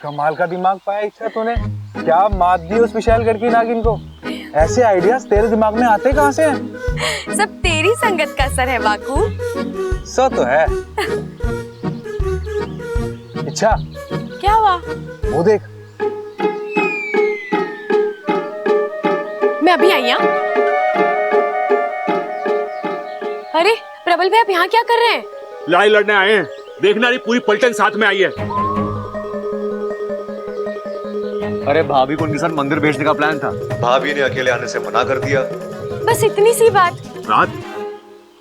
कमाल का दिमाग पाया इच्छा तूने। क्या मात दी उस विशाल करके नागिन को। ऐसे आइडियाज तेरे दिमाग में आते कहाँ से हैं? सब तेरी संगत का असर है वाकू। सो तो है। इच्छा, क्या हुआ? वो देख। मैं अभी आई। अरे प्रबल भाई, आप यहाँ क्या कर रहे हैं? लड़ाई लड़ने आए हैं। देखना, रही पूरी पलटन साथ में आई है। अरे भाभी को उनके साथ मंदिर भेजने का प्लान था, भाभी ने अकेले आने से मना कर दिया। बस इतनी सी बात। रात?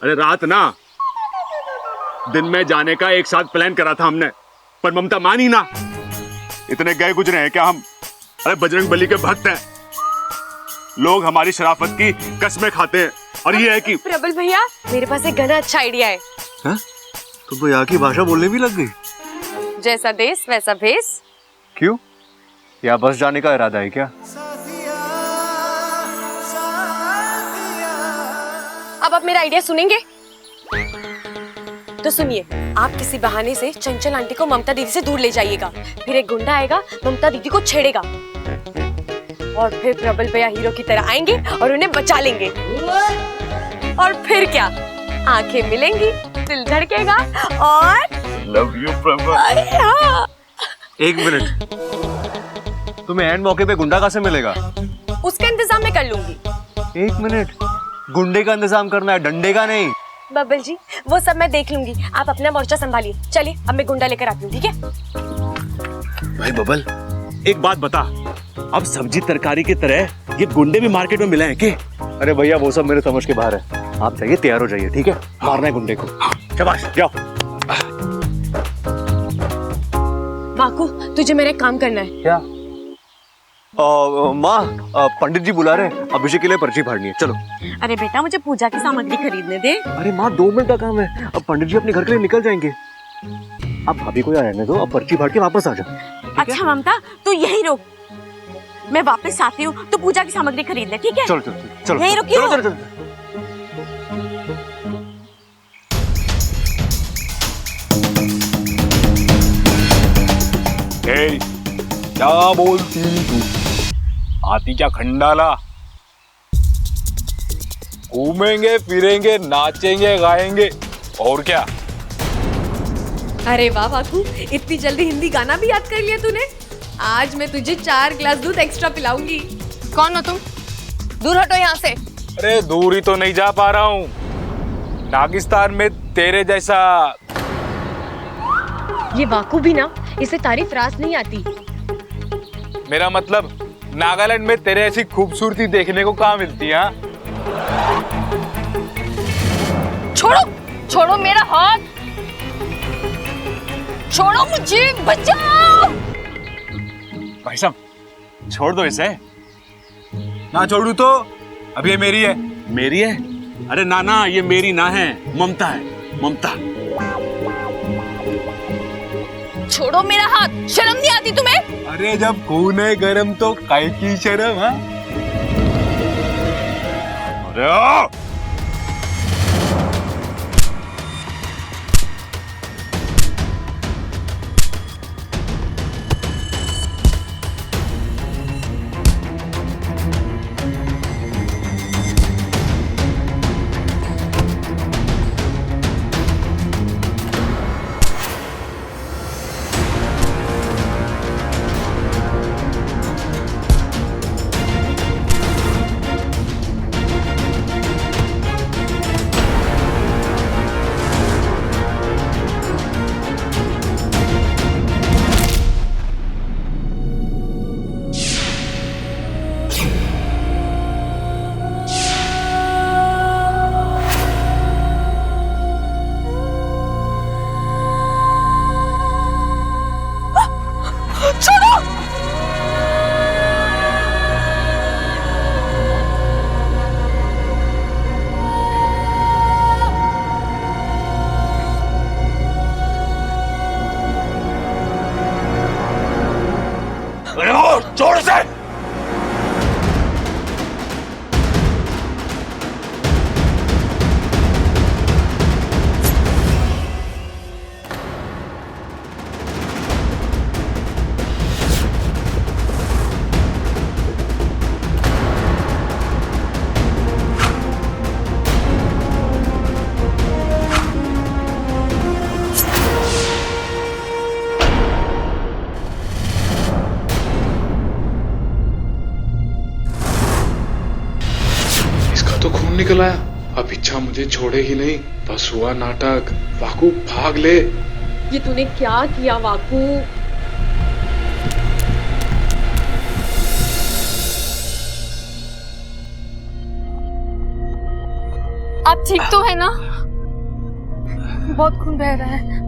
अरे रात ना, दिन में जाने का एक साथ प्लान करा था हमने, पर ममता मानी ना। इतने गए गुजरे हैं क्या हम? अरे बजरंग बली के भक्त हैं, लोग हमारी शराफत की कस्में खाते हैं। और ये है कि प्रबल भैया, मेरे पास एक घना अच्छा आइडिया है। तुम तो यहाँ की भाषा बोलने भी लग गई। जैसा देश वैसा भेष। क्यों? यहाँ बस जाने का इरादा है क्या? अब आप मेरा आइडिया सुनेंगे? तो सुनिए, आप किसी बहाने से चंचल आंटी को ममता दीदी से दूर ले जाइएगा। फिर एक गुंडा आएगा, ममता दीदी को छेड़ेगा, और फिर प्रबल भैया हीरो की तरह आएंगे और उन्हें बचा लेंगे। और फिर क्या, आंखें मिलेंगी, दिल धड़केगा और लव यू प्रबल। हाँ। एक मिनट, तुम्हें एंड मौके पे गुंडा कहाँ से मिलेगा? उसका इंतजाम मैं कर लूंगी। एक मिनट, गुंडे का इंतजाम करना है, डंडे का नहीं। बबल जी, वो सब मैं देख लूंगी, आप अपना मोर्चा संभालिए। चलिए, अब मैं गुंडा लेकर आती हूँ, ठीक है? भाई बबल, एक बात बता, अब सब्जी तरकारी की तरह ये गुंडे भी मार्केट में मिले हैं क्या? अरे भैया, वो सब मेरे समझ के बाहर है। आप चाहिए तैयार हो जाइए, ठीक है? मारना है गुंडे को। शाबाश, जाओ। वाकू, तुझे मेरा एक काम करना है। क्या? माँ, पंडित जी बुला रहे हैं, अभिषेक के लिए पर्ची फाड़नी है, चलो। अरे बेटा, मुझे पूजा की सामग्री खरीदने दे। अरे माँ, 2 मिनट का काम है, अब पंडित जी अपने घर के लिए निकल जाएंगे। आप भाभी को यहाँ रहने दो, अब पर्ची फाड़ के वापस आ जाओ। अच्छा ममता, तू यही रुक, मैं वापस आती हूँ तो पूजा की सामग्री खरीद ले, ठीक है? चलो चलो चलो, यहीं रुकी हो? चलो चलो चलो। क्या बोलती तू? आती क्या खंडाला? घूमेंगे फिरेंगे, नाचेंगे गाएंगे, और क्या? अरे वाह वाकू, इतनी जल्दी हिंदी गाना भी याद कर लिया तूने। आज मैं तुझे 4 गिलास दूध एक्स्ट्रा पिलाऊंगी। कौन हो तुम? दूर हटो यहाँ से। अरे दूर ही तो नहीं जा पा रहा हूँ, नागिस्तान में तेरे जैसा। ये वाकू भी ना, इसे तारीफ रास नहीं आती। मेरा मतलब, नागालैंड में तेरे ऐसी खूबसूरती देखने को कहाँ मिलती है? छोड़ो, छोड़ो मेरा हाथ, छोड़ो मुझे, बचाओ। भाई साहब, छोड़ दो इसे। ना छोड़ू तो? अब ये मेरी है। मेरी है? अरे ना ना, ये मेरी ना है, ममता है, ममता। छोड़ो मेरा हाथ, शर्म नहीं आती तुम्हें? अरे जब खून है गरम तो काय की शर्म? हाँ, अरे ओ! छोड़ से। अब इच्छा मुझे छोड़ेगी नहीं। बस हुआ नाटक। वाकू भाग ले। ये तूने क्या किया वाकू? आप ठीक तो है ना? बहुत खून बह रहा है।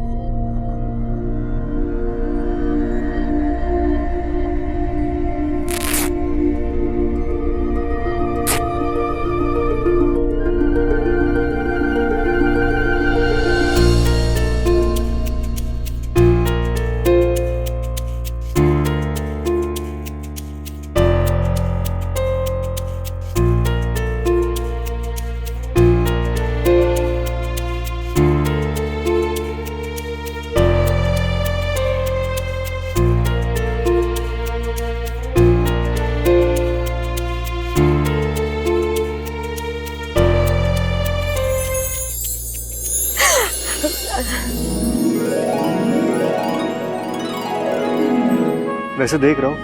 वैसे देख रहा हूँ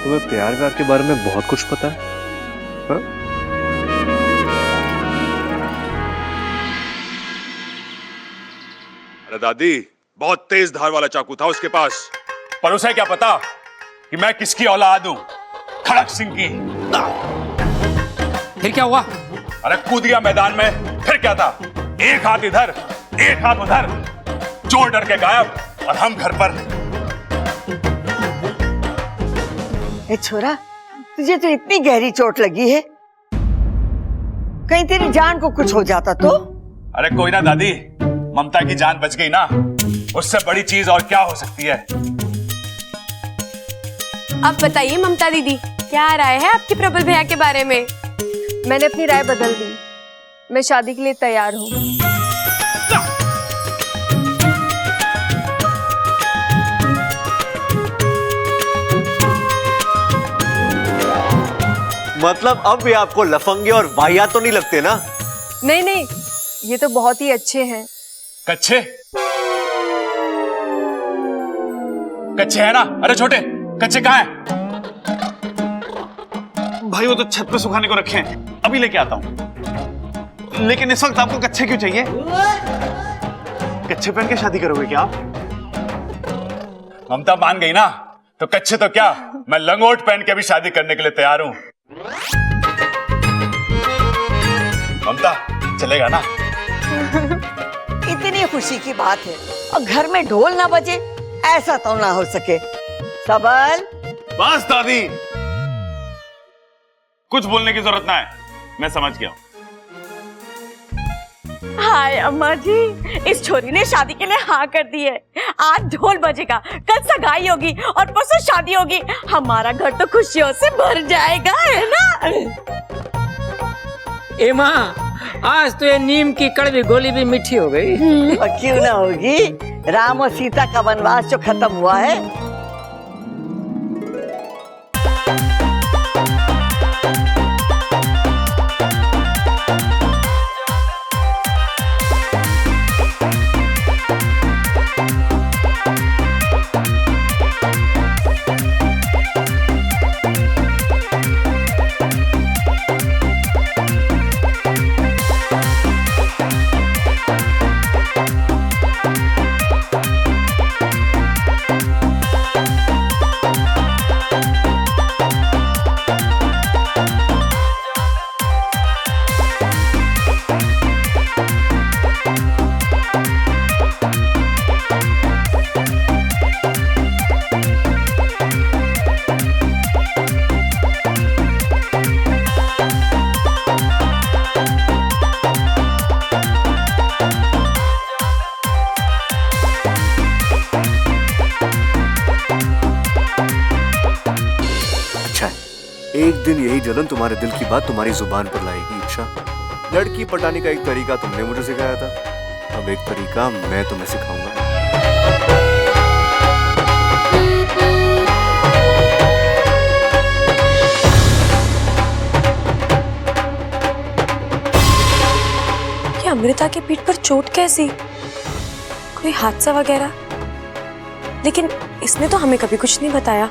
तुम्हें प्यार व्यार के बारे में बहुत कुछ पता है, हा? अरे दादी, बहुत तेज धार वाला चाकू था उसके पास, पर उसे क्या पता कि मैं किसकी औलाद हूं? खड़क सिंह की। फिर क्या हुआ? अरे कूद गया मैदान में, फिर क्या था? एक हाथ इधर, एक हाथ उधर, चोर डर के गायब और हम घर पर। ए छोरा, तुझे तो इतनी गहरी चोट लगी है, कहीं तेरी जान को कुछ हो जाता तो? अरे कोई ना दादी, ममता की जान बच गई ना, उससे बड़ी चीज और क्या हो सकती है? अब बताइए ममता दीदी, क्या राय है आपकी प्रबल भैया के बारे में? मैंने अपनी राय बदल दी। मैं शादी के लिए तैयार हूँ। मतलब अब भी आपको लफंगे और वाहियात तो नहीं लगते ना? नहीं नहीं, ये तो बहुत ही अच्छे हैं। कच्चे? कच्चे है ना? अरे छोटे, कच्चे कहाँ हैं? भाई वो तो छत पे सुखाने को रखे हैं, अभी लेके आता हूँ। लेकिन इस वक्त आपको कच्चे क्यों चाहिए? कच्चे पहन के शादी करोगे क्या आप? ममता मान गई ना, तो कच्चे तो क्या, मैं लंगोट पहन के भी शादी करने के लिए तैयार हूं। ममता, चलेगा ना? इतनी खुशी की बात है और घर में ढोल ना बजे, ऐसा तो ना हो सके। सबल, बस दादी, कुछ बोलने की जरूरत ना है, मैं समझ गया। हाय अम्मा जी, इस छोरी ने शादी के लिए हाँ कर दी है। आज ढोल बजेगा, कल सगाई होगी और परसों शादी होगी। हमारा घर तो खुशियों से भर जाएगा, है ना? ए माँ, आज तो ये नीम की कड़वी गोली भी मीठी हो गई। और क्यों ना होगी, राम और सीता का वनवास जो खत्म हुआ है। एक दिन यही जलन तुम्हारे दिल की बात तुम्हारी जुबान पर लाएगी। इच्छा, लड़की पटाने का एक तरीका तुमने मुझे सिखाया था, अब एक तरीका मैं तुम्हें सिखाऊंगा। ये अमृता के पीठ पर चोट कैसी? कोई हादसा वगैरह? लेकिन इसने तो हमें कभी कुछ नहीं बताया।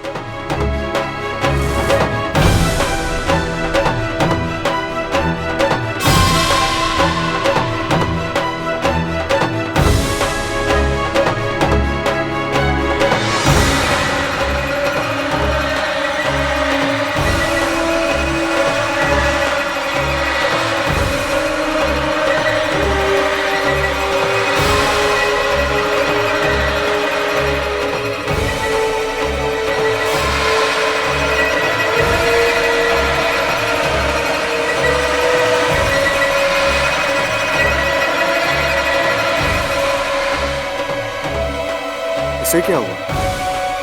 इसे क्या हुआ?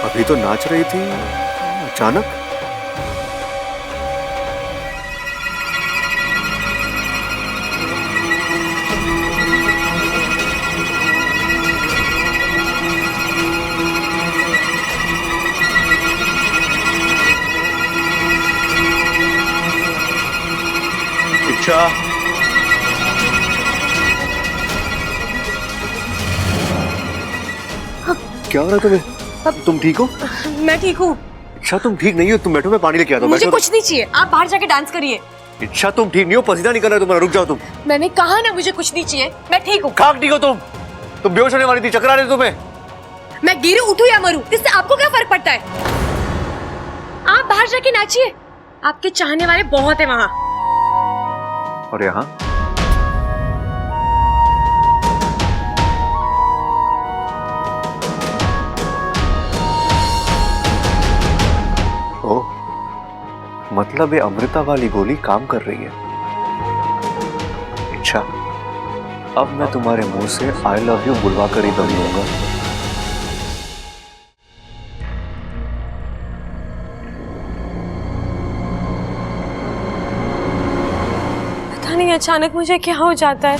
अभी तो नाच रही थी, अचानक। इच्छा, क्या हो रहा है तुम्हें? तुम ठीक हो? मैं ठीक हूँ। इच्छा तुम ठीक नहीं हो, तुम बैठो, मैं पानी लेके आता हूँ। मुझे बैठो। कुछ नहीं चाहिए, आप बाहर जाके डांस करिए। इच्छा तुम ठीक नहीं हो, पसीना निकल रहा है तुम्हारा, रुक जाओ तुम। मैंने कहा ना मुझे कुछ नहीं चाहिए, मैं ठीक हूँ। खाक ठीक हो तुम बेहोश होने वाली थी, चक्कर आ रहे थे तुम्हें। मैं गिरूं, उठूं या मरूं, इससे आपको क्या फर्क पड़ता है? आप बाहर जाके नाचिए, आपके चाहने वाले बहुत है वहाँ। और यहाँ ओह, मतलब ये अमृता वाली गोली काम कर रही है। अच्छा, अब मैं तुम्हारे मुंह से आई लव यू बुलवा कर ही दम लूंगा। पता नहीं अचानक मुझे क्या हो जाता है।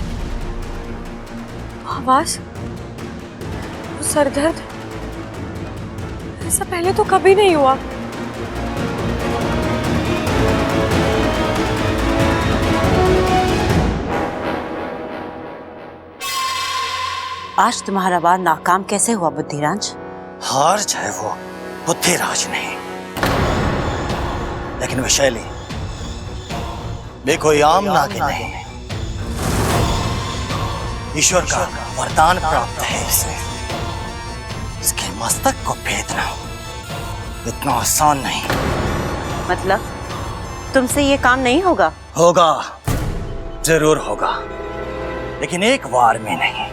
आवाज, वो सर दर्द, ऐसा पहले तो कभी नहीं हुआ। आज तुम्हारा वार नाकाम कैसे हुआ बुद्धिराज? हार जाए वो बुद्धिराज नहीं, लेकिन विशैली वे कोई आम नागिन नहीं, ईश्वर का वरदान प्राप्त है इसे। इसके मस्तक को भेदना इतना आसान नहीं। मतलब तुमसे ये काम नहीं होगा? होगा, जरूर होगा, लेकिन एक वार में नहीं,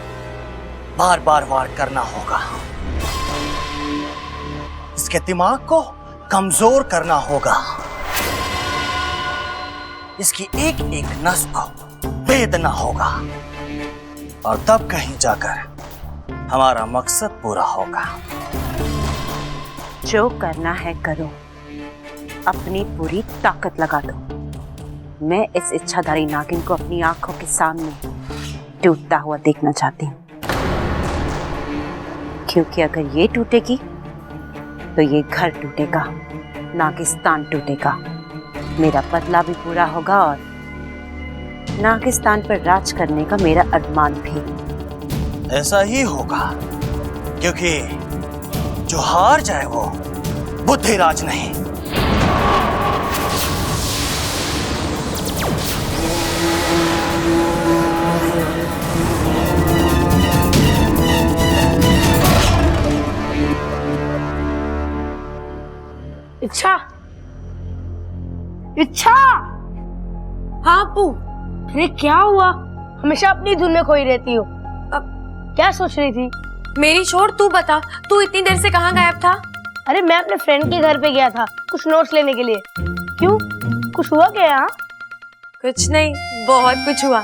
बार बार वार करना होगा। इसके दिमाग को कमजोर करना होगा, इसकी एक एक नस को भेदना होगा, और तब कहीं जाकर हमारा मकसद पूरा होगा। जो करना है करो, अपनी पूरी ताकत लगा दो। मैं इस इच्छाधारी नागिन को अपनी आंखों के सामने टूटता हुआ देखना चाहती हूँ, क्योंकि अगर ये टूटेगी तो ये घर टूटेगा, नागिस्तान टूटेगा, मेरा बदला भी पूरा होगा और नागिस्तान पर राज करने का मेरा अरमान भी। ऐसा ही होगा, क्योंकि जो हार जाए वो बुद्धिराज नहीं। इच्छा, इच्छा। हाँ अप्पू। अरे क्या हुआ? हमेशा अपनी धुन में खोई रहती हो। अब क्या सोच रही थी? मेरी छोड़, तू बता, तू इतनी देर से कहाँ गायब था? अरे मैं अपने फ्रेंड के घर पे गया था कुछ नोट्स लेने के लिए। क्यों, कुछ हुआ क्या यहाँ? कुछ नहीं, बहुत कुछ हुआ।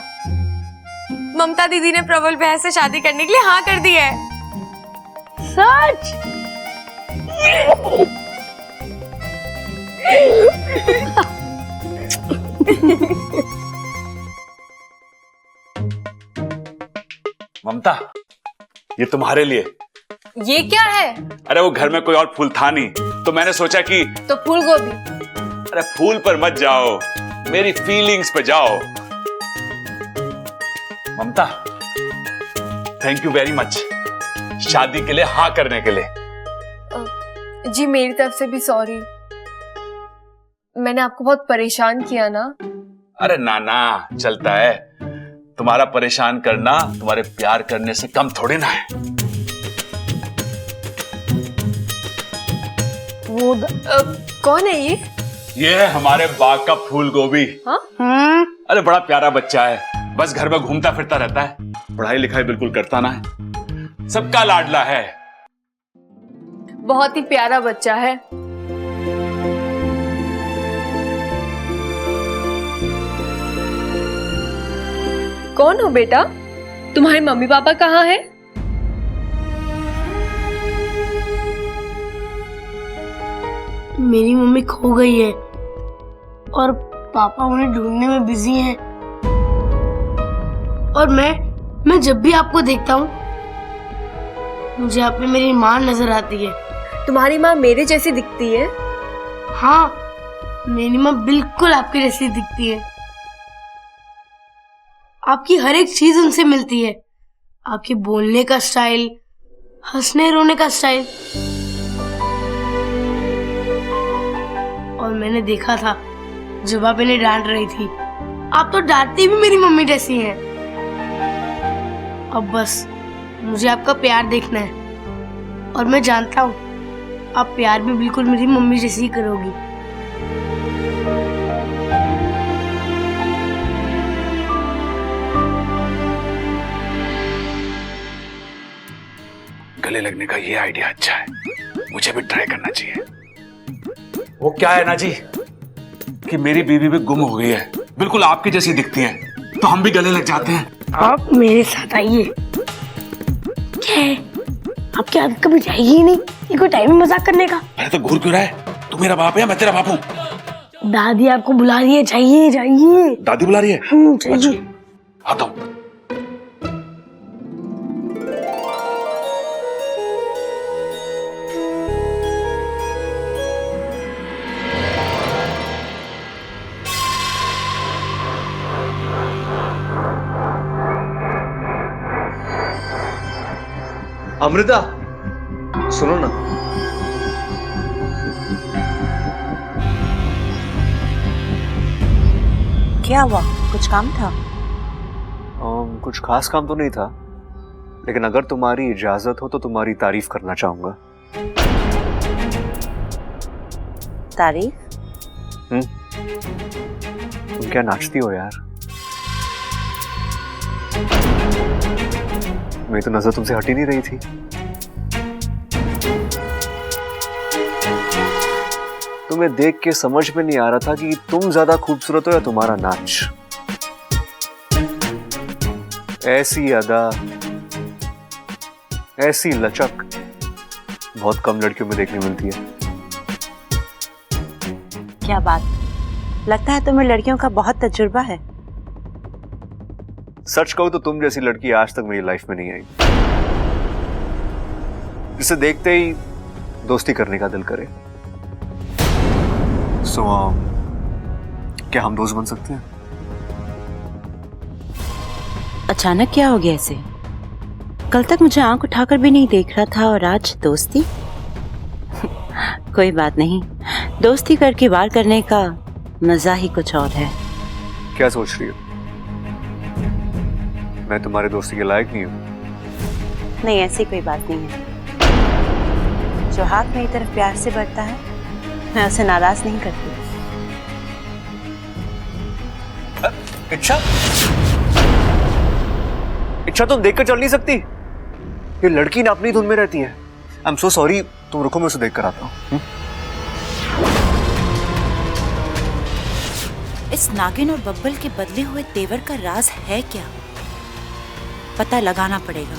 ममता दीदी ने प्रबल भैया से शादी करने के लिए हाँ कर दी है। सच? ममता, ये तुम्हारे लिए। ये क्या है? अरे वो घर में कोई और फूल था नहीं, तो मैंने सोचा कि तो फूल गोभी। अरे फूल पर मत जाओ, मेरी फीलिंग्स पे जाओ। ममता, थैंक यू वेरी मच शादी के लिए हाँ करने के लिए। जी मेरी तरफ से भी सॉरी, मैंने आपको बहुत परेशान किया ना। अरे ना ना, चलता है। तुम्हारा परेशान करना तुम्हारे प्यार करने से कम थोड़ी ना है। वो कौन है ये? ये है हमारे बाग का फूल गोभी। हाँ? अरे बड़ा प्यारा बच्चा है, बस घर में घूमता फिरता रहता है, पढ़ाई लिखाई बिल्कुल करता ना है, सबका लाडला है। बहुत ही प्यारा बच्चा है। कौन हो बेटा? तुम्हारे मम्मी पापा कहाँ हैं? मेरी मम्मी खो गई है और पापा उन्हें ढूंढने में बिजी हैं। और मैं जब भी आपको देखता हूँ मुझे आप में मेरी माँ नजर आती है। तुम्हारी माँ मेरे जैसी दिखती है? हाँ, मेरी माँ बिल्कुल आपकी जैसी दिखती है। आपकी हर एक चीज उनसे मिलती है, आपके बोलने का स्टाइल, हंसने रोने का स्टाइल। और मैंने देखा था जब आप इन्हें डांट रही थी, आप तो डांटती भी मेरी मम्मी जैसी हैं। अब बस मुझे आपका प्यार देखना है और मैं जानता हूँ आप प्यार भी बिल्कुल मेरी मम्मी जैसी ही करोगी। गले लगने का ये आइडिया अच्छा है, मुझे भी ट्राई करना चाहिए। वो क्या है ना जी कि मेरी बीवी भी गुम हो गई है, बिल्कुल आपकी जैसी दिखती है, तो हम भी गले लग जाते हैं। आप मेरे साथ आइए। क्या है, आपकी आदत कभी जाएगी ही नहीं, ये कोई टाइम मजाक करने का। अरे तो घूर क्यों रहा है? तू मेरा बाप है, मैं तेरा बाप हूँ। दादी आपको बुला रही है, जाइए जाइए। दादी बुला रही है? जाइए। आता हूँ। अमृता, सुनो ना। क्या हुआ? कुछ काम था? कुछ खास काम तो नहीं था, लेकिन अगर तुम्हारी इजाजत हो तो तुम्हारी तारीफ करना चाहूंगा। तारीफ? तुम क्या नाचती हो यार? मेरी तो नजर तुमसे हट ही नहीं रही थी। तुम्हें देख के समझ में नहीं आ रहा था कि तुम ज्यादा खूबसूरत हो या तुम्हारा नाच। ऐसी अदा, ऐसी लचक बहुत कम लड़कियों में देखने मिलती है। क्या बात, लगता है तुम्हें लड़कियों का बहुत तजुर्बा है। सच कहूं तो तुम जैसी लड़की आज तक मेरी लाइफ में नहीं आई, जिसे देखते ही दोस्ती करने का दिल करे। क्या हम दोस्त बन सकते हैं? अचानक क्या हो गया इसे? कल तक मुझे आंख उठाकर भी नहीं देख रहा था और आज दोस्ती? कोई बात नहीं, दोस्ती करके वार करने का मजा ही कुछ और है। क्या सोच रही हो? मैं तुम्हारे दोस्ती के लायक नहीं हूं? नहीं, ऐसी कोई बात नहीं है। जो हाथ मेरी तरफ प्यार से बढ़ता है, मैं उसे नाराज नहीं करती। इच्छा तुम देखकर चल नहीं सकती? ये लड़की ना अपनी धुन में रहती है। आई एम सो सॉरी, तुम रुको, मैं उसे देख कर आता हूँ। इस नागिन और बब्बल के बदले हुए तेवर का राज है क्या? पता लगाना पड़ेगा।